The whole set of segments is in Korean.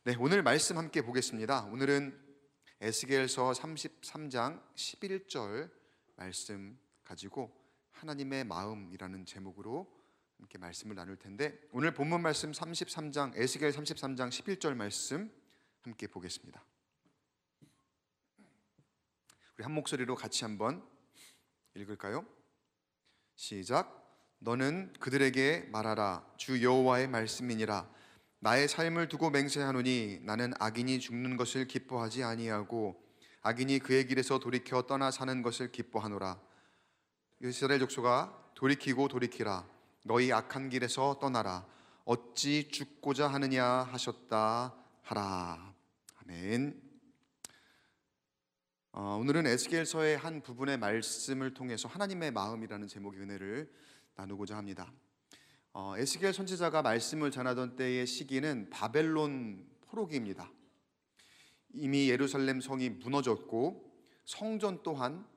네, 오늘 말씀 함께 보겠습니다. 오늘은 에스겔서 33장 11절 말씀 가지고 하나님의 마음이라는 제목으로 함께 말씀을 나눌 텐데, 오늘 본문 말씀 에스겔 33장 11절 말씀 함께 보겠습니다. 우리 한 목소리로 같이 한번 읽을까요? 시작. 너는 그들에게 말하라. 주 여호와의 말씀이니라. 나의 삶을 두고 맹세하노니 나는 악인이 죽는 것을 기뻐하지 아니하고 악인이 그의 길에서 돌이켜 떠나 사는 것을 기뻐하노라. 이스라엘 족속아, 돌이키고 돌이키라. 너희 악한 길에서 떠나라. 어찌 죽고자 하느냐 하셨다 하라. 아멘. 오늘은 에스겔서의 한 부분의 말씀을 통해서 하나님의 마음이라는 제목의 은혜를 나누고자 합니다. 에스겔 선지자가 말씀을 전하던 때의 시기는 바벨론 포로기입니다. 이미 예루살렘 성이 무너졌고 성전 또한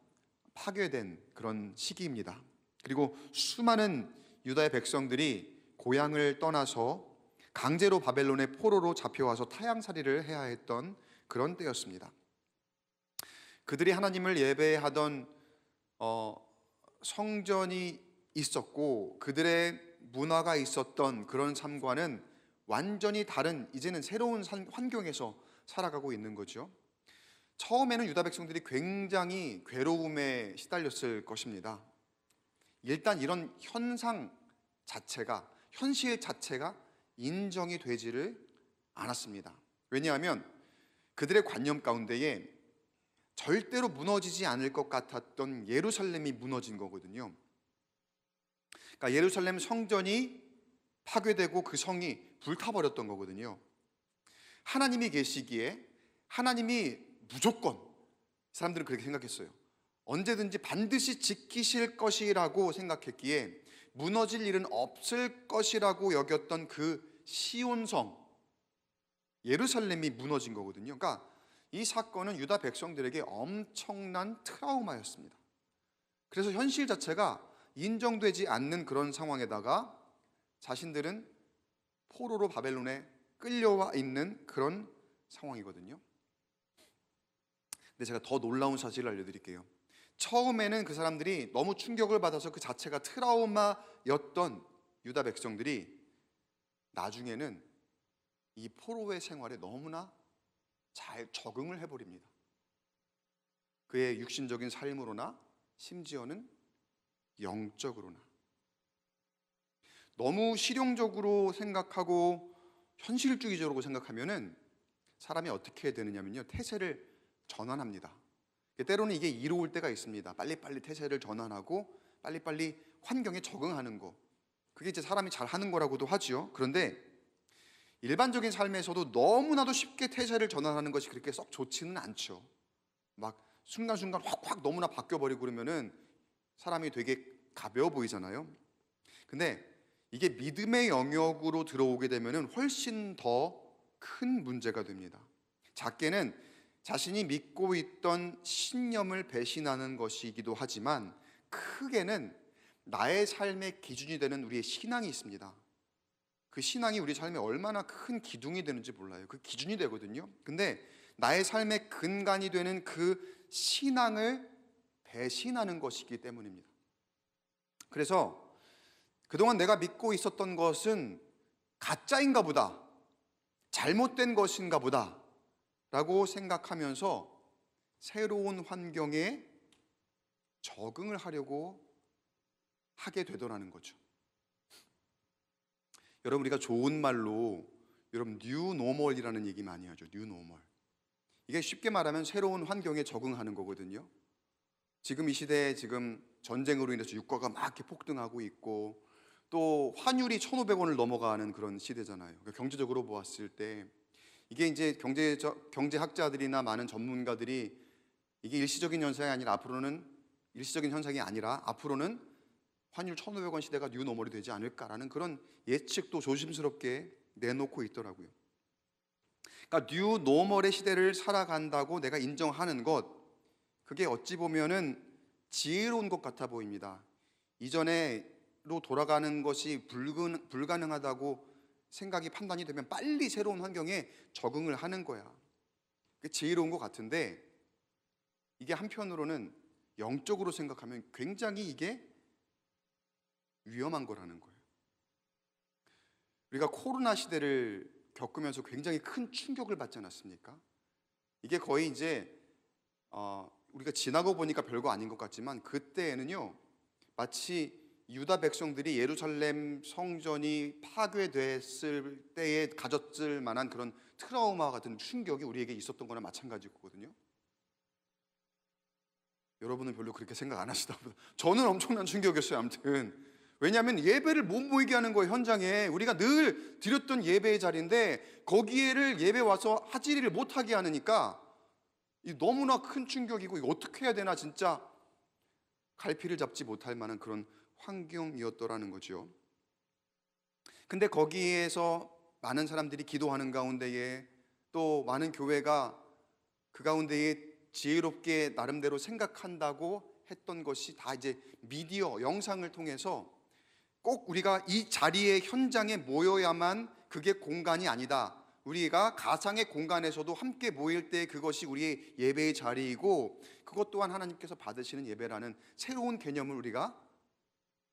파괴된 그런 시기입니다. 그리고 수많은 유다의 백성들이 고향을 떠나서 강제로 바벨론의 포로로 잡혀와서 타향살이를 해야 했던 그런 때였습니다. 그들이 하나님을 예배하던 성전이 있었고 그들의 문화가 있었던 그런 삶과는 완전히 다른, 이제는 새로운 환경에서 살아가고 있는 거죠. 처음에는 유다 백성들이 굉장히 괴로움에 시달렸을 것입니다. 일단 이런 현실 자체가 인정이 되지를 않았습니다. 왜냐하면 그들의 관념 가운데에 절대로 무너지지 않을 것 같았던 예루살렘이 무너진 거거든요. 그러니까 예루살렘 성전이 파괴되고 그 성이 불타버렸던 거거든요. 하나님이 계시기에 하나님이 무조건, 사람들은 그렇게 생각했어요. 언제든지 반드시 지키실 것이라고 생각했기에 무너질 일은 없을 것이라고 여겼던 그 시온성 예루살렘이 무너진 거거든요. 그러니까 이 사건은 유다 백성들에게 엄청난 트라우마였습니다. 그래서 현실 자체가 인정되지 않는 그런 상황에다가 자신들은 포로로 바벨론에 끌려와 있는 그런 상황이거든요. 근데 제가 더 놀라운 사실을 알려드릴게요. 처음에는 그 사람들이 너무 충격을 받아서 그 자체가 트라우마였던 유다 백성들이 나중에는 이 포로의 생활에 너무나 잘 적응을 해버립니다. 그의 육신적인 삶으로나 심지어는 영적으로나. 너무 실용적으로 생각하고 현실주의적으로 생각하면은 사람이 어떻게 되느냐면요, 태세를 전환합니다. 때로는 이게 이로울 때가 있습니다. 빨리빨리 태세를 전환하고 빨리빨리 환경에 적응하는 거, 그게 이제 사람이 잘하는 거라고도 하죠. 그런데 일반적인 삶에서도 너무나도 쉽게 태세를 전환하는 것이 그렇게 썩 좋지는 않죠. 막 순간순간 확 너무나 바뀌어버리고 그러면은 사람이 되게 가벼워 보이잖아요. 근데 이게 믿음의 영역으로 들어오게 되면은 훨씬 더 큰 문제가 됩니다. 작게는 자신이 믿고 있던 신념을 배신하는 것이기도 하지만, 크게는 나의 삶의 기준이 되는 우리의 신앙이 있습니다. 그 신앙이 우리 삶에 얼마나 큰 기둥이 되는지 몰라요. 그 기준이 되거든요. 근데 나의 삶의 근간이 되는 그 신앙을 배신하는 것이기 때문입니다. 그래서 그동안 내가 믿고 있었던 것은 가짜인가 보다, 잘못된 것인가 보다 라고 생각하면서 새로운 환경에 적응을 하려고 하게 되더라는 거죠. 여러분, 우리가 좋은 말로 뉴 노멀이라는 얘기 많이 하죠. 뉴 노멀. 이게 쉽게 말하면 새로운 환경에 적응하는 거거든요. 지금 이 시대에 지금 전쟁으로 인해서 유가가 막 이렇게 폭등하고 있고, 또 환율이 1,500원을 넘어가는 그런 시대잖아요. 그러니까 경제적으로 보았을 때 이게 이제 경제학자들이나 많은 전문가들이 이게 일시적인 현상이 아니라 앞으로는 환율 1,500원 시대가 뉴 노멀이 되지 않을까라는 그런 예측도 조심스럽게 내놓고 있더라고요. 그러니까 뉴 노멀의 시대를 살아간다고 내가 인정하는 것, 그게 어찌 보면은 지혜로운 것 같아 보입니다. 이전에로 돌아가는 것이 불가능하다고 생각이 판단이 되면 빨리 새로운 환경에 적응을 하는 거야. 그게 지혜로운 것 같은데 이게 한편으로는 영적으로 생각하면 굉장히 이게 위험한 거라는 거예요. 우리가 코로나 시대를 겪으면서 굉장히 큰 충격을 받지 않았습니까? 이게 거의 이제 우리가 지나고 보니까 별거 아닌 것 같지만 그때에는요 마치 유다 백성들이 예루살렘 성전이 파괴됐을 때에 가졌을 만한 그런 트라우마 같은 충격이 우리에게 있었던 거나 마찬가지거든요. 여러분은 별로 그렇게 생각 안 하시다 보다 저는 엄청난 충격이었어요. 아무튼 왜냐하면 예배를 못 모이게 하는 거예요. 현장에 우리가 늘 드렸던 예배의 자리인데 거기에를 예배 와서 하지를 못하게 하니까 너무나 큰 충격이고 이거 어떻게 해야 되나 진짜 갈피를 잡지 못할 만한 그런 환경이었더라는 거죠. 근데 거기에서 많은 사람들이 기도하는 가운데에 또 많은 교회가 그 가운데에 지혜롭게 나름대로 생각한다고 했던 것이 다 이제 미디어 영상을 통해서 꼭 우리가 이 자리에 현장에 모여야만 그게 공간이 아니다. 우리가 가상의 공간에서도 함께 모일 때 그것이 우리의 예배의 자리이고 그것 또한 하나님께서 받으시는 예배라는 새로운 개념을 우리가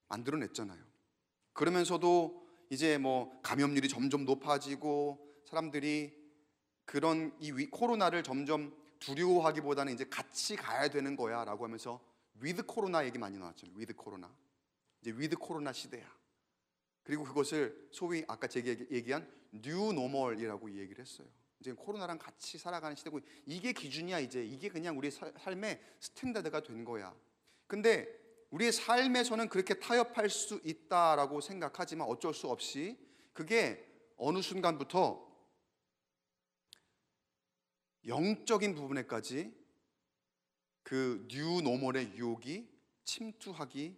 만들어냈잖아요. 그러면서도 이제 뭐 감염률이 점점 높아지고 사람들이 그런 이 코로나를 점점 두려워하기보다는 이제 같이 가야 되는 거야 라고 하면서 위드 코로나 얘기 많이 나왔잖아요. 위드 코로나. 이제 위드 코로나 시대야. 그리고 그것을 소위 아까 제가 얘기한 뉴 노멀이라고 얘기를 했어요. 이제 코로나랑 같이 살아가는 시대고 이게 기준이야. 이제 이게 그냥 우리 삶의 스탠다드가 된 거야. 근데 우리의 삶에서는 그렇게 타협할 수 있다라고 생각하지만 어쩔 수 없이 그게 어느 순간부터 영적인 부분에까지 그 뉴 노멀의 유혹이 침투하기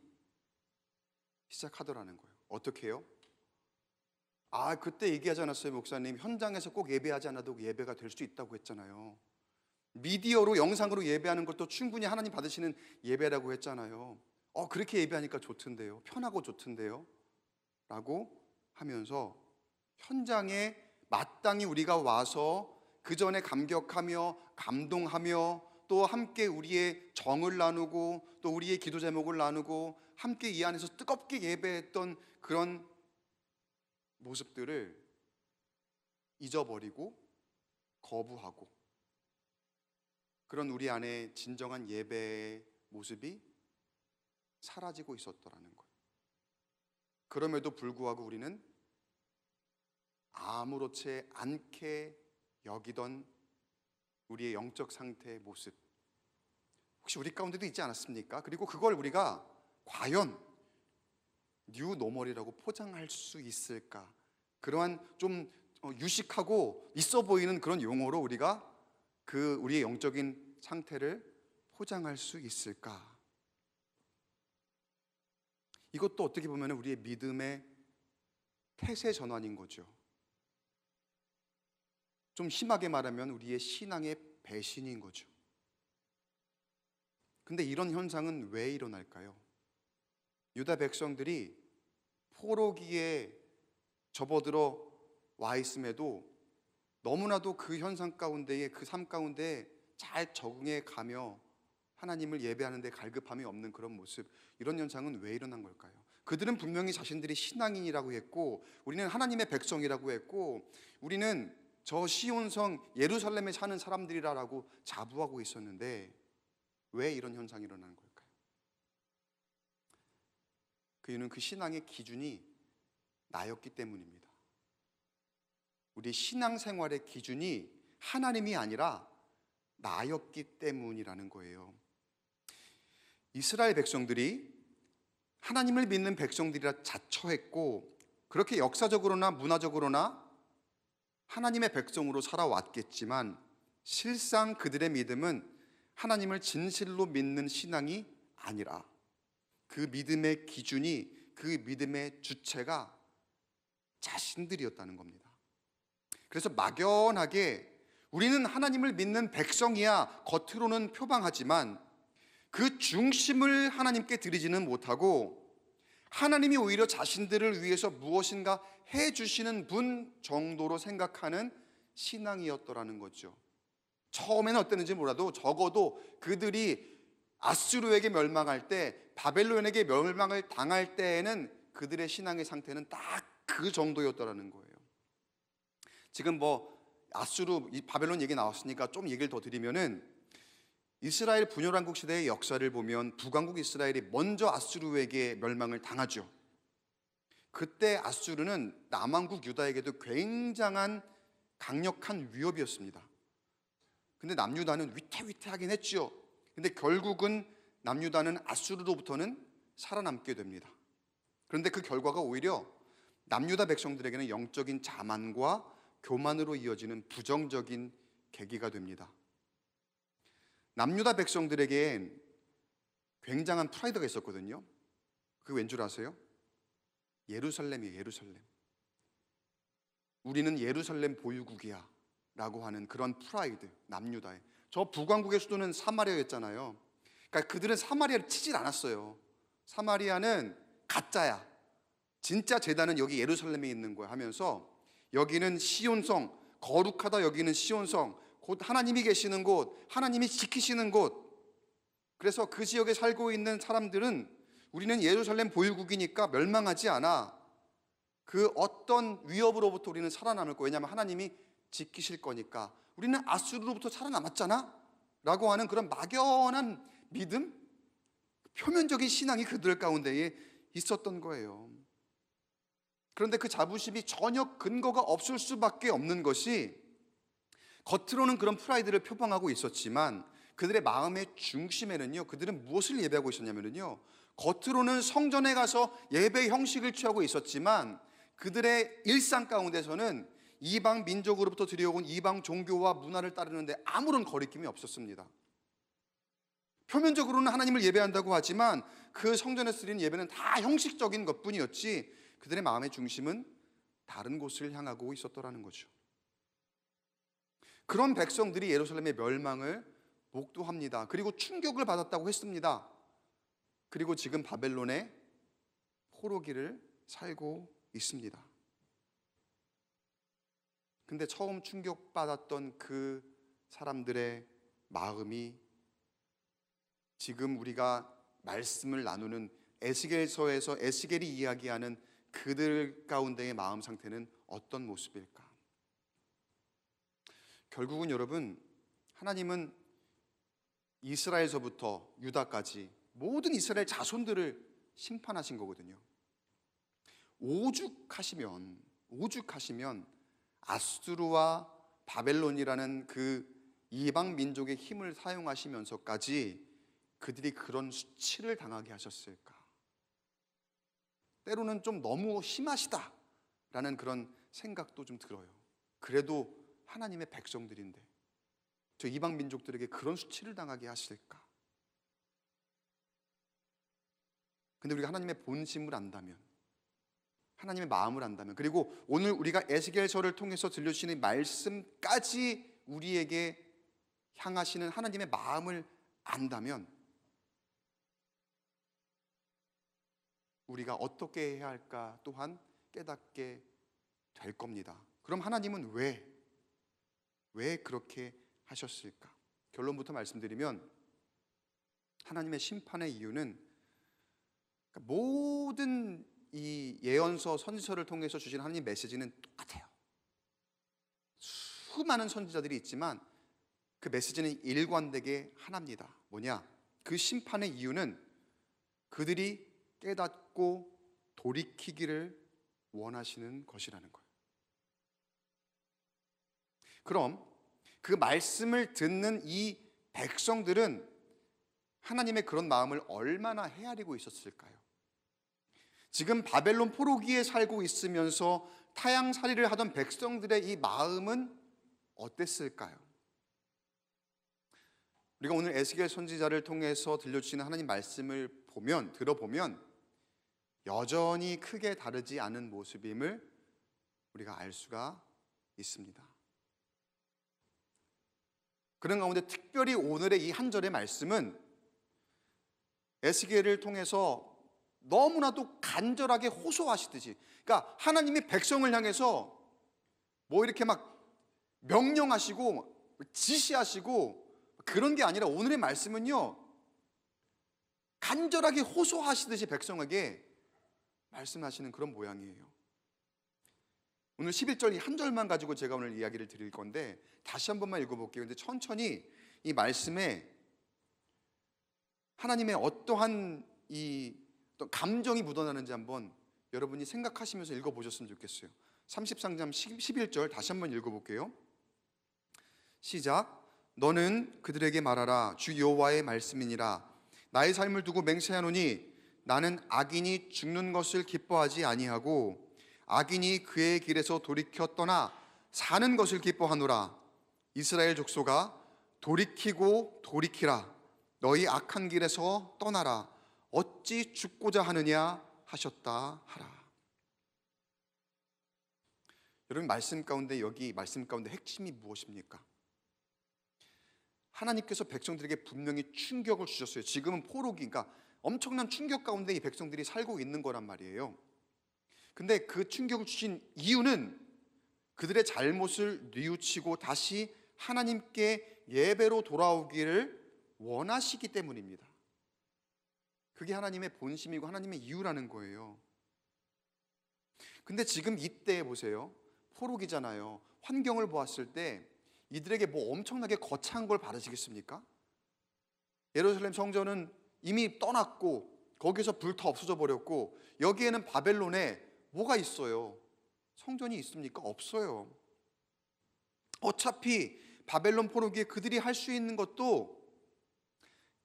시작하더라는 거예요. 어떻게 해요? 그때 얘기하지 않았어요, 목사님? 현장에서 꼭 예배하지 않아도 예배가 될 수 있다고 했잖아요. 미디어로 영상으로 예배하는 것도 충분히 하나님 받으시는 예배라고 했잖아요. 그렇게 예배하니까 좋던데요. 편하고 좋던데요. 라고 하면서 현장에 마땅히 우리가 와서 그 전에 감격하며 감동하며 또 함께 우리의 정을 나누고 또 우리의 기도 제목을 나누고 함께 이 안에서 뜨겁게 예배했던 그런 모습들을 잊어버리고 거부하고 그런 우리 안에 진정한 예배의 모습이 사라지고 있었더라는 거예요. 그럼에도 불구하고 우리는 아무렇지 않게 여기던 우리의 영적 상태의 모습 혹시 우리 가운데도 있지 않았습니까? 그리고 그걸 우리가 과연 뉴 노멀이라고 포장할 수 있을까? 그러한 좀 유식하고 있어 보이는 그런 용어로 우리가 그 우리의 영적인 상태를 포장할 수 있을까? 이것도 어떻게 보면 우리의 믿음의 태세 전환인 거죠. 좀 심하게 말하면 우리의 신앙의 배신인 거죠. 근데 이런 현상은 왜 일어날까요? 유다 백성들이 포로기에 접어들어 와 있음에도 너무나도 그 현상 가운데에 그 삶 가운데 잘 적응해 가며 하나님을 예배하는 데 갈급함이 없는 그런 모습, 이런 현상은 왜 일어난 걸까요? 그들은 분명히 자신들이 신앙인이라고 했고 우리는 하나님의 백성이라고 했고 우리는 저 시온성 예루살렘에 사는 사람들이라고 자부하고 있었는데 왜 이런 현상이 일어나는 걸까요? 그 이유는 그 신앙의 기준이 나였기 때문입니다. 우리 신앙생활의 기준이 하나님이 아니라 나였기 때문이라는 거예요. 이스라엘 백성들이 하나님을 믿는 백성들이라 자처했고 그렇게 역사적으로나 문화적으로나 하나님의 백성으로 살아왔겠지만 실상 그들의 믿음은 하나님을 진실로 믿는 신앙이 아니라 그 믿음의 기준이 그 믿음의 주체가 자신들이었다는 겁니다. 그래서 막연하게 우리는 하나님을 믿는 백성이야 겉으로는 표방하지만 그 중심을 하나님께 드리지는 못하고 하나님이 오히려 자신들을 위해서 무엇인가 해주시는 분 정도로 생각하는 신앙이었더라는 거죠. 처음에는 어땠는지 몰라도 적어도 그들이 아수르에게 멸망할 때, 바벨론에게 멸망을 당할 때에는 그들의 신앙의 상태는 딱 그 정도였더라는 거예요. 지금 아수르, 바벨론 얘기 나왔으니까 좀 얘기를 더 드리면은, 이스라엘 분열왕국 시대의 역사를 보면 북왕국 이스라엘이 먼저 아수르에게 멸망을 당하죠. 그때 아수르는 남왕국 유다에게도 굉장한 강력한 위협이었습니다. 근데 남유다는 위태위태하긴 했죠. 근데 결국은 남유다는 아수르로부터는 살아남게 됩니다. 그런데 그 결과가 오히려 남유다 백성들에게는 영적인 자만과 교만으로 이어지는 부정적인 계기가 됩니다. 남유다 백성들에겐 굉장한 프라이드가 있었거든요. 그게 왠 줄 아세요? 예루살렘이에요. 예루살렘. 우리는 예루살렘 보유국이야 라고 하는 그런 프라이드, 남유다의. 저 북왕국의 수도는 사마리아였잖아요. 그러니까 그들은 사마리아를 치질 않았어요. 사마리아는 가짜야. 진짜 제단은 여기 예루살렘에 있는 거야 하면서, 여기는 시온성, 거룩하다 여기는 시온성, 곧 하나님이 계시는 곳, 하나님이 지키시는 곳. 그래서 그 지역에 살고 있는 사람들은 우리는 예루살렘 보유국이니까 멸망하지 않아. 그 어떤 위협으로부터 우리는 살아남을 거예요. 왜냐하면 하나님이 지키실 거니까. 우리는 아수르로부터 살아남았잖아 라고 하는 그런 막연한 믿음, 표면적인 신앙이 그들 가운데에 있었던 거예요. 그런데 그 자부심이 전혀 근거가 없을 수밖에 없는 것이, 겉으로는 그런 프라이드를 표방하고 있었지만 그들의 마음의 중심에는요, 그들은 무엇을 예배하고 있었냐면요, 겉으로는 성전에 가서 예배 형식을 취하고 있었지만 그들의 일상 가운데서는 이방 민족으로부터 들여온 이방 종교와 문화를 따르는데 아무런 거리낌이 없었습니다. 표면적으로는 하나님을 예배한다고 하지만 그 성전에서 드리는 예배는 다 형식적인 것뿐이었지, 그들의 마음의 중심은 다른 곳을 향하고 있었더라는 거죠. 그런 백성들이 예루살렘의 멸망을 목도합니다. 그리고 충격을 받았다고 했습니다. 그리고 지금 바벨론의 포로기를 살고 있습니다. 근데 처음 충격받았던 그 사람들의 마음이 지금 우리가 말씀을 나누는 에스겔서에서 에스겔이 이야기하는 그들 가운데의 마음 상태는 어떤 모습일까? 결국은 여러분, 하나님은 이스라엘서부터 유다까지 모든 이스라엘 자손들을 심판하신 거거든요. 오죽하시면 아수르와 바벨론이라는 그 이방 민족의 힘을 사용하시면서까지 그들이 그런 수치를 당하게 하셨을까? 때로는 좀 너무 심하시다라는 그런 생각도 좀 들어요. 그래도 하나님의 백성들인데 저 이방 민족들에게 그런 수치를 당하게 하실까? 근데 우리가 하나님의 본심을 안다면, 하나님의 마음을 안다면, 그리고 오늘 우리가 에스겔서를 통해서 들려주시는 말씀까지 우리에게 향하시는 하나님의 마음을 안다면, 우리가 어떻게 해야 할까 또한 깨닫게 될 겁니다. 그럼 하나님은 왜 그렇게 하셨을까? 결론부터 말씀드리면, 하나님의 심판의 이유는 모든 이 예언서, 선지서를 통해서 주신 하나님 메시지는 똑같아요. 수많은 선지자들이 있지만 그 메시지는 일관되게 하나입니다. 뭐냐? 그 심판의 이유는 그들이 깨닫고 돌이키기를 원하시는 것이라는 거예요. 그럼 그 말씀을 듣는 이 백성들은 하나님의 그런 마음을 얼마나 헤아리고 있었을까요? 지금 바벨론 포로기에 살고 있으면서 타향살이를 하던 백성들의 이 마음은 어땠을까요? 우리가 오늘 에스겔 선지자를 통해서 들려주시는 하나님 말씀을 들어보면 여전히 크게 다르지 않은 모습임을 우리가 알 수가 있습니다. 그런 가운데 특별히 오늘의 이 한 절의 말씀은 에스겔을 통해서 너무나도 간절하게 호소하시듯이, 그러니까 하나님이 백성을 향해서 뭐 이렇게 막 명령하시고 지시하시고 그런 게 아니라 오늘의 말씀은요, 간절하게 호소하시듯이 백성에게 말씀하시는 그런 모양이에요. 오늘 11절 한 절만 가지고 제가 오늘 이야기를 드릴 건데 다시 한 번만 읽어볼게요. 근데 천천히 이 말씀에 하나님의 어떠한 이 어떤 감정이 묻어나는지 한번 여러분이 생각하시면서 읽어보셨으면 좋겠어요. 33장 11절 다시 한번 읽어볼게요. 시작. 너는 그들에게 말하라. 주 여호와의 말씀이니라. 나의 삶을 두고 맹세하노니 나는 악인이 죽는 것을 기뻐하지 아니하고 악인이 그의 길에서 돌이켜 떠나 사는 것을 기뻐하노라. 이스라엘 족속아, 돌이키고 돌이키라. 너희 악한 길에서 떠나라. 어찌 죽고자 하느냐 하셨다 하라. 여러분, 말씀 가운데, 여기 말씀 가운데 핵심이 무엇입니까? 하나님께서 백성들에게 분명히 충격을 주셨어요. 지금은 포로기, 그러니까 엄청난 충격 가운데 이 백성들이 살고 있는 거란 말이에요. 근데 그 충격을 주신 이유는 그들의 잘못을 뉘우치고 다시 하나님께 예배로 돌아오기를 원하시기 때문입니다. 그게 하나님의 본심이고 하나님의 이유라는 거예요. 근데 지금 이때 보세요. 포로기잖아요. 환경을 보았을 때 이들에게 뭐 엄청나게 거창한 걸 바라시겠습니까? 예루살렘 성전은 이미 떠났고 거기서 불타 없어져 버렸고 여기에는 바벨론에 뭐가 있어요? 성전이 있습니까? 없어요. 어차피 바벨론 포로기에 그들이 할 수 있는 것도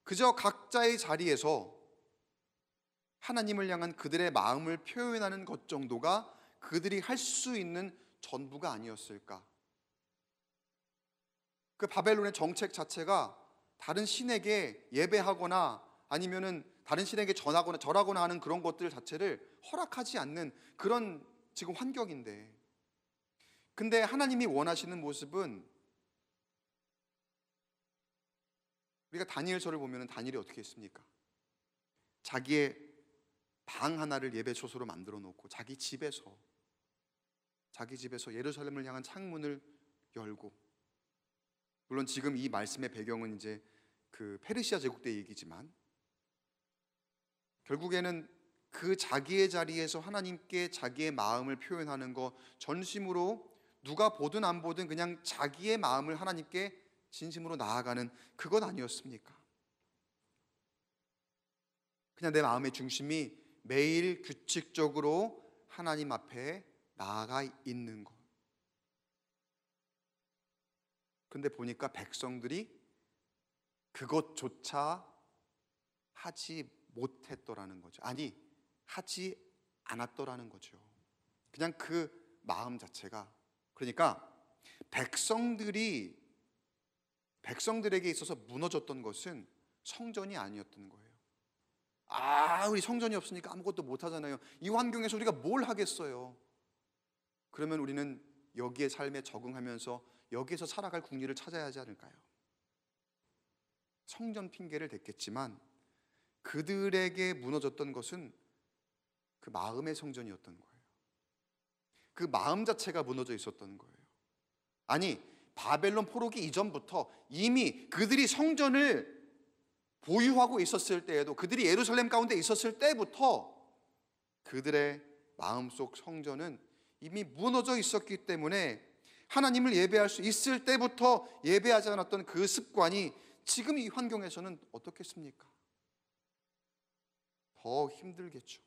그저 각자의 자리에서 하나님을 향한 그들의 마음을 표현하는 것 정도가 그들이 할 수 있는 전부가 아니었을까? 그 바벨론의 정책 자체가 다른 신에게 예배하거나 아니면은 다른 신에게 절하거나 하는 그런 것들 자체를 허락하지 않는 그런 지금 환경인데, 근데 하나님이 원하시는 모습은, 우리가 다니엘서를 보면 다니엘이 어떻게 했습니까? 자기의 방 하나를 예배 초소로 만들어 놓고 자기 집에서 예루살렘을 향한 창문을 열고, 물론 지금 이 말씀의 배경은 이제 그 페르시아 제국 때 얘기지만 결국에는 그 자기의 자리에서 하나님께 자기의 마음을 표현하는 것, 전심으로 누가 보든 안 보든 그냥 자기의 마음을 하나님께 진심으로 나아가는 그것 아니었습니까? 그냥 내 마음의 중심이 매일 규칙적으로 하나님 앞에 나아가 있는 것. 근데 보니까 백성들이 그것조차 하지 못했더라는 거죠. 아니, 하지 않았더라는 거죠. 그냥 그 마음 자체가. 그러니까 백성들에게 있어서 무너졌던 것은 성전이 아니었던 거예요. 우리 성전이 없으니까 아무것도 못 하잖아요. 이 환경에서 우리가 뭘 하겠어요? 그러면 우리는 여기에 삶에 적응하면서 여기에서 살아갈 국리를 찾아야 하지 않을까요? 성전 핑계를 댔겠지만 그들에게 무너졌던 것은 그 마음의 성전이었던 거예요. 그 마음 자체가 무너져 있었던 거예요. 아니, 바벨론 포로기 이전부터 이미 그들이 성전을 보유하고 있었을 때에도, 그들이 예루살렘 가운데 있었을 때부터 그들의 마음속 성전은 이미 무너져 있었기 때문에 하나님을 예배할 수 있을 때부터 예배하지 않았던 그 습관이 지금 이 환경에서는 어떻겠습니까? 더 힘들겠죠.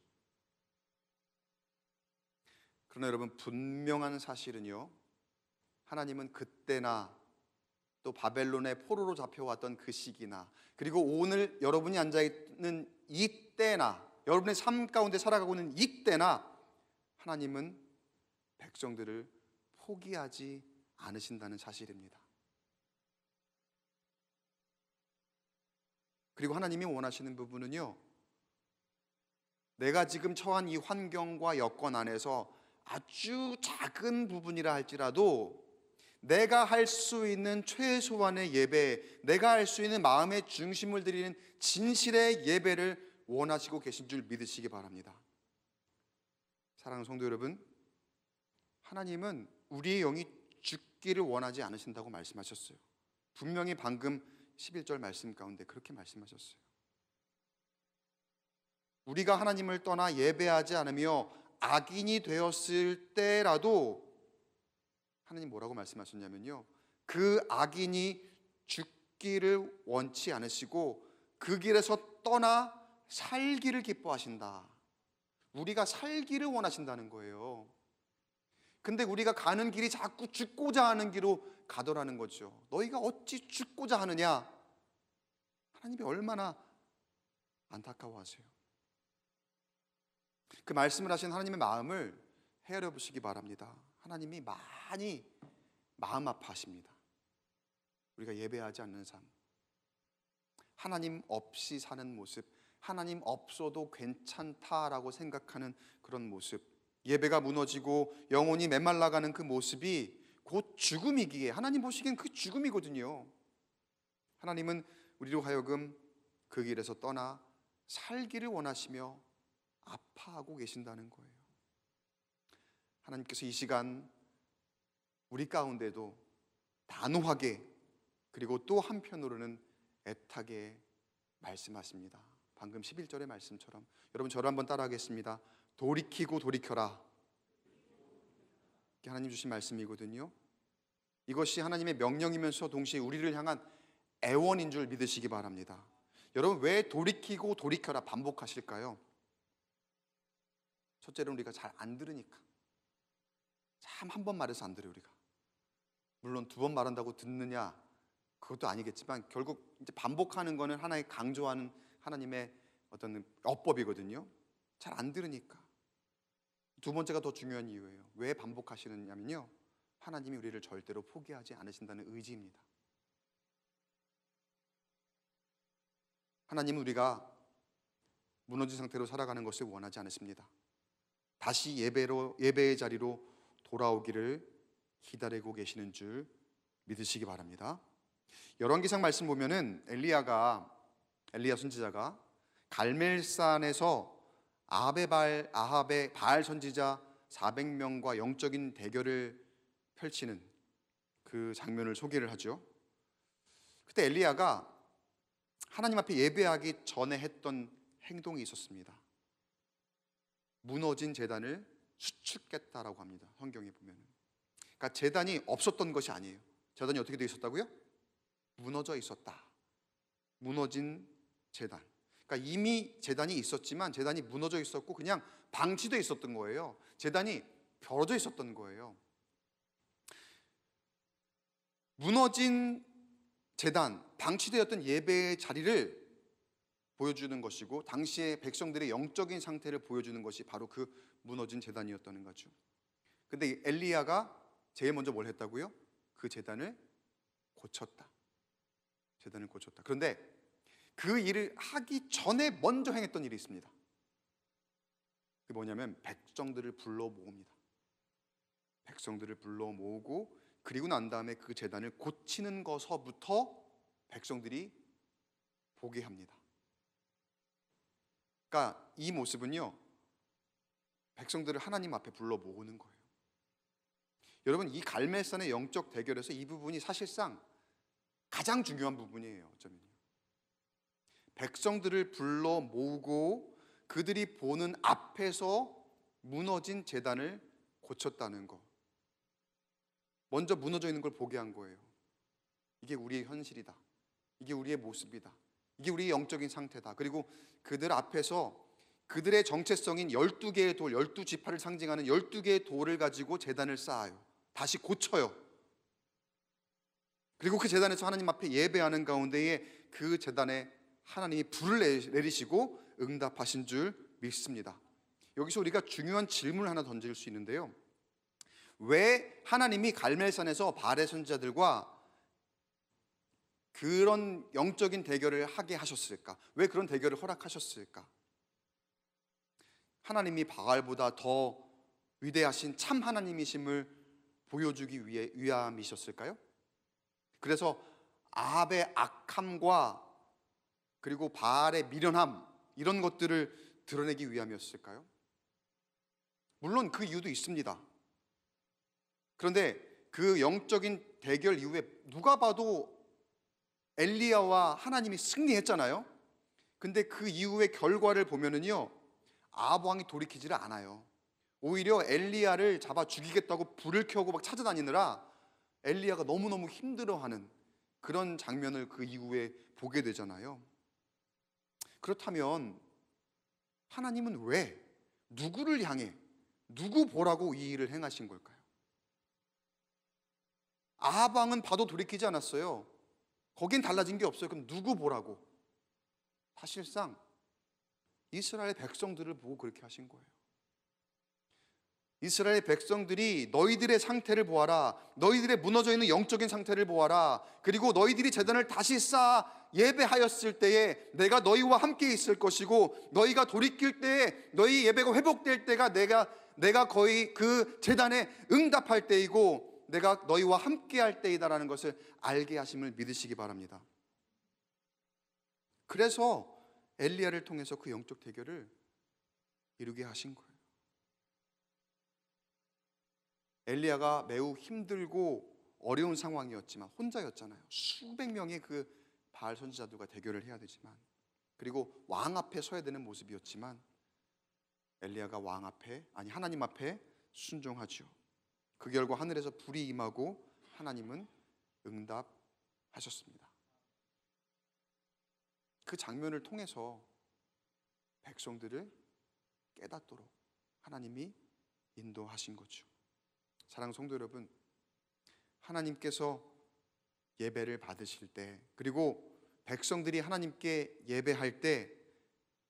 그러나 여러분, 분명한 사실은요, 하나님은 그때나 또 바벨론의 포로로 잡혀왔던 그 시기나, 그리고 오늘 여러분이 앉아있는 이때나, 여러분의 삶 가운데 살아가고 있는 이때나 하나님은 백성들을 포기하지 않으신다는 사실입니다. 그리고 하나님이 원하시는 부분은요, 내가 지금 처한 이 환경과 여건 안에서 아주 작은 부분이라 할지라도 내가 할 수 있는 최소한의 예배, 내가 할 수 있는 마음의 중심을 드리는 진실의 예배를 원하시고 계신 줄 믿으시기 바랍니다. 사랑하는 성도 여러분, 하나님은 우리의 영이 죽기를 원하지 않으신다고 말씀하셨어요. 분명히 방금 11절 말씀 가운데 그렇게 말씀하셨어요. 우리가 하나님을 떠나 예배하지 않으며 악인이 되었을 때라도 하나님 뭐라고 말씀하셨냐면요, 그 악인이 죽기를 원치 않으시고 그 길에서 떠나 살기를 기뻐하신다. 우리가 살기를 원하신다는 거예요. 근데 우리가 가는 길이 자꾸 죽고자 하는 길로 가더라는 거죠. 너희가 어찌 죽고자 하느냐? 하나님이 얼마나 안타까워하세요. 그 말씀을 하신 하나님의 마음을 헤아려 보시기 바랍니다. 하나님이 많이 마음 아파하십니다. 우리가 예배하지 않는 삶, 하나님 없이 사는 모습, 하나님 없어도 괜찮다라고 생각하는 그런 모습, 예배가 무너지고 영혼이 메말라가는 그 모습이 곧 죽음이기에 하나님 보시기엔 그 죽음이거든요. 하나님은 우리로 하여금 그 길에서 떠나 살기를 원하시며 아파하고 계신다는 거예요. 하나님께서 이 시간 우리 가운데도 단호하게, 그리고 또 한편으로는 애타게 말씀하십니다. 방금 11절의 말씀처럼 여러분 저를 한번 따라하겠습니다. 돌이키고 돌이켜라. 이게 하나님 주신 말씀이거든요. 이것이 하나님의 명령이면서 동시에 우리를 향한 애원인 줄 믿으시기 바랍니다. 여러분, 왜 돌이키고 돌이켜라 반복하실까요? 첫째로 우리가 잘 안 들으니까. 참 한 번 말해서 안 들어요. 우리가 물론 두 번 말한다고 듣느냐, 그것도 아니겠지만 결국 이제 반복하는 거는 하나의 강조하는 하나님의 어떤 어법이거든요. 잘 안 들으니까. 두 번째가 더 중요한 이유예요. 왜 반복하시느냐면요, 하나님이 우리를 절대로 포기하지 않으신다는 의지입니다. 하나님은 우리가 무너진 상태로 살아가는 것을 원하지 않으십니다. 다시 예배의 자리로 돌아오기를 기다리고 계시는 줄 믿으시기 바랍니다. 열왕기상 말씀 보면은 엘리야 선지자가 갈멜산에서 아합의 바알 선지자 400명과 영적인 대결을 펼치는 그 장면을 소개를 하죠. 그때 엘리야가 하나님 앞에 예배하기 전에 했던 행동이 있었습니다. 무너진 제단을 수축했다라고 합니다. 성경에 보면. 그러니까 제단이 없었던 것이 아니에요. 제단이 어떻게 되어 있었다고요? 무너져 있었다. 무너진 제단. 그러니까 이미 제단이 있었지만 제단이 무너져 있었고 그냥 방치되어 있었던 거예요. 제단이 벌어져 있었던 거예요. 무너진 제단, 방치되었던 예배의 자리를 보여주는 것이고 당시의 백성들의 영적인 상태를 보여주는 것이 바로 그 무너진 제단이었다는 거죠. 근데 엘리야가 제일 먼저 뭘 했다고요? 그 제단을 고쳤다. 제단을 고쳤다. 그런데 그 일을 하기 전에 먼저 행했던 일이 있습니다. 그게 뭐냐면 백성들을 불러 모읍니다. 백성들을 불러 모으고 그리고 난 다음에 그 제단을 고치는 것서부터 백성들이 보게 합니다. 그러니까 이 모습은요, 백성들을 하나님 앞에 불러 모으는 거예요. 여러분, 이 갈멜산의 영적 대결에서 이 부분이 사실상 가장 중요한 부분이에요. 어쩌면요. 백성들을 불러 모으고 그들이 보는 앞에서 무너진 제단을 고쳤다는 거. 먼저 무너져 있는 걸 보게 한 거예요. 이게 우리의 현실이다. 이게 우리의 모습이다. 이게 우리의 영적인 상태다. 그리고 그들 앞에서 그들의 정체성인 12개의 돌, 12지파를 상징하는 12개의 돌을 가지고 제단을 쌓아요. 다시 고쳐요. 그리고 그 제단에서 하나님 앞에 예배하는 가운데에 그 제단에 하나님이 불을 내리시고 응답하신 줄 믿습니다. 여기서 우리가 중요한 질문을 하나 던질 수 있는데요. 왜 하나님이 갈멜산에서 바알의 선지자들과 그런 영적인 대결을 하게 하셨을까? 왜 그런 대결을 허락하셨을까? 하나님이 바알보다 더 위대하신 참 하나님이심을 보여주기 위함이셨을까요? 그래서 아합의 악함과 그리고 바알의 미련함, 이런 것들을 드러내기 위함이었을까요? 물론 그 이유도 있습니다. 그런데 그 영적인 대결 이후에 누가 봐도 엘리야와 하나님이 승리했잖아요. 근데 그 이후의 결과를 보면은요, 아합 왕이 돌이키지를 않아요. 오히려 엘리야를 잡아 죽이겠다고 불을 켜고 막 찾아다니느라 엘리야가 너무너무 힘들어하는 그런 장면을 그 이후에 보게 되잖아요. 그렇다면 하나님은 왜, 누구를 향해, 누구 보라고 이 일을 행하신 걸까요? 아합 왕은 봐도 돌이키지 않았어요. 거긴 달라진 게 없어요. 그럼 누구 보라고? 사실상 이스라엘 백성들을 보고 그렇게 하신 거예요. 이스라엘 백성들이 너희들의 상태를 보아라, 너희들의 무너져 있는 영적인 상태를 보아라, 그리고 너희들이 제단을 다시 쌓아 예배하였을 때에 내가 너희와 함께 있을 것이고, 너희가 돌이킬 때에 너희 예배가 회복될 때가 내가 거의 그 제단에 응답할 때이고 내가 너희와 함께 할 때이다라는 것을 알게 하심을 믿으시기 바랍니다. 그래서 엘리야를 통해서 그 영적 대결을 이루게 하신 거예요. 엘리야가 매우 힘들고 어려운 상황이었지만 혼자였잖아요. 수백 명의 그 바알 선지자들과 대결을 해야 되지만, 그리고 왕 앞에 서야 되는 모습이었지만 엘리야가 하나님 앞에 순종하죠. 그 결과 하늘에서 불이 임하고 하나님은 응답하셨습니다. 그 장면을 통해서 백성들을 깨닫도록 하나님이 인도하신 거죠. 사랑하는 성도 여러분, 하나님께서 예배를 받으실 때, 그리고 백성들이 하나님께 예배할 때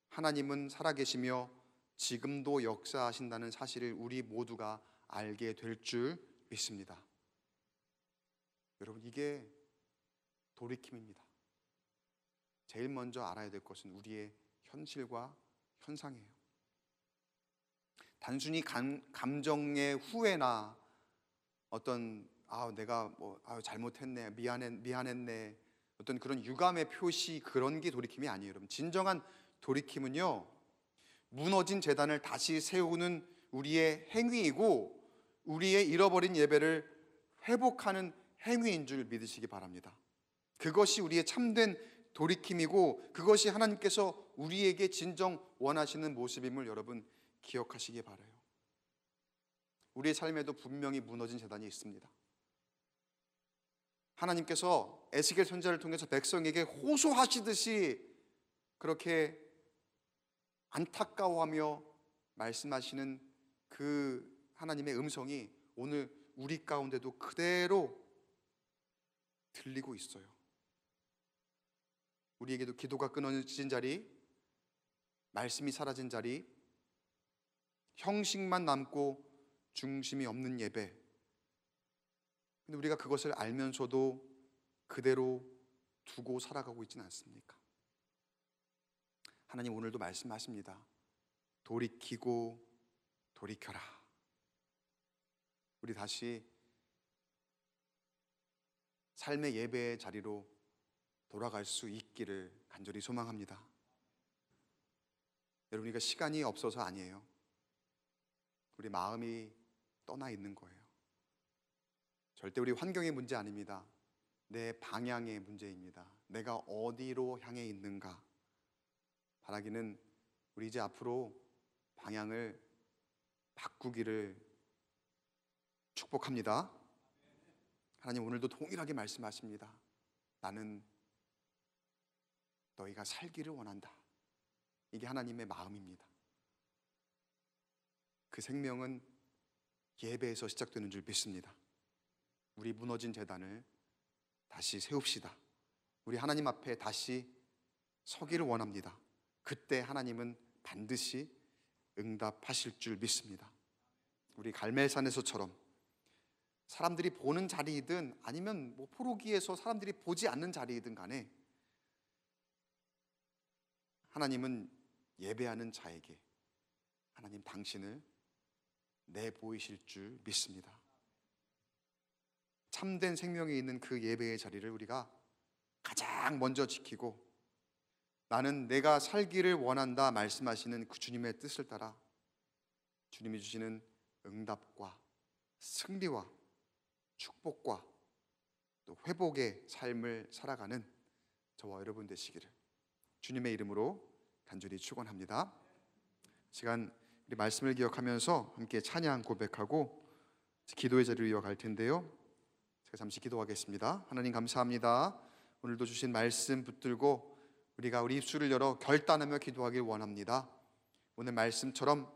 하나님은 살아계시며 지금도 역사하신다는 사실을 우리 모두가 알게 될 줄 믿습니다. 여러분, 이게 돌이킴입니다. 제일 먼저 알아야 될 것은 우리의 현실과 현상이에요. 단순히 감정의 후회나 어떤 내가 잘못했네, 미안했네, 어떤 그런 유감의 표시, 그런 게 돌이킴이 아니에요. 여러분, 진정한 돌이킴은요, 무너진 제단을 다시 세우는 우리의 행위이고 우리의 잃어버린 예배를 회복하는 행위인 줄 믿으시기 바랍니다. 그것이 우리의 참된 돌이킴이고 그것이 하나님께서 우리에게 진정 원하시는 모습임을 여러분 기억하시기 바라요. 우리의 삶에도 분명히 무너진 제단이 있습니다. 하나님께서 에스겔 선지자를 통해서 백성에게 호소하시듯이 그렇게 안타까워하며 말씀하시는 그 하나님의 음성이 오늘 우리 가운데도 그대로 들리고 있어요. 우리에게도 기도가 끊어진 자리, 말씀이 사라진 자리, 형식만 남고 중심이 없는 예배. 근데 우리가 그것을 알면서도 그대로 두고 살아가고 있지는 않습니까? 하나님 오늘도 말씀하십니다. 돌이키고 돌이켜라. 우리 다시 삶의 예배의 자리로 돌아갈 수 있기를 간절히 소망합니다. 여러분, 이거 시간이 없어서 아니에요. 우리 마음이 떠나 있는 거예요. 절대 우리 환경의 문제 아닙니다. 내 방향의 문제입니다. 내가 어디로 향해 있는가. 바라기는 우리 이제 앞으로 방향을 바꾸기를 축복합니다. 하나님 오늘도 동일하게 말씀하십니다. 나는 너희가 살기를 원한다. 이게 하나님의 마음입니다. 그 생명은 예배에서 시작되는 줄 믿습니다. 우리 무너진 제단을 다시 세웁시다. 우리 하나님 앞에 다시 서기를 원합니다. 그때 하나님은 반드시 응답하실 줄 믿습니다. 우리 갈멜산에서처럼 사람들이 보는 자리이든 아니면 포로기에서 사람들이 보지 않는 자리이든 간에 하나님은 예배하는 자에게 하나님 당신을 내보이실 줄 믿습니다. 참된 생명이 있는 그 예배의 자리를 우리가 가장 먼저 지키고 나는 내가 살기를 원한다 말씀하시는 그 주님의 뜻을 따라 주님이 주시는 응답과 승리와 축복과 또 회복의 삶을 살아가는 저와 여러분 되시기를 주님의 이름으로 간절히 축원합니다. 시간 우리 말씀을 기억하면서 함께 찬양 고백하고 기도의 자리로 이어갈 텐데요. 제가 잠시 기도하겠습니다. 하나님 감사합니다. 오늘도 주신 말씀 붙들고 우리가 우리 입술을 열어 결단하며 기도하길 원합니다. 오늘 말씀처럼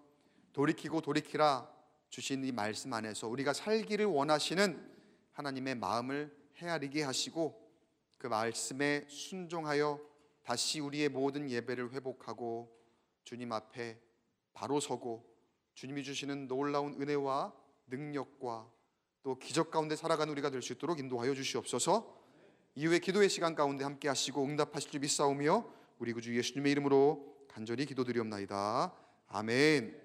돌이키고 돌이키라 주신 이 말씀 안에서 우리가 살기를 원하시는 하나님의 마음을 헤아리게 하시고 그 말씀에 순종하여 다시 우리의 모든 예배를 회복하고 주님 앞에 바로 서고 주님이 주시는 놀라운 은혜와 능력과 또 기적 가운데 살아가는 우리가 될 수 있도록 인도하여 주시옵소서. 이후에 기도의 시간 가운데 함께 하시고 응답하실 줄 믿사오며 우리 구주 예수님의 이름으로 간절히 기도드리옵나이다. 아멘.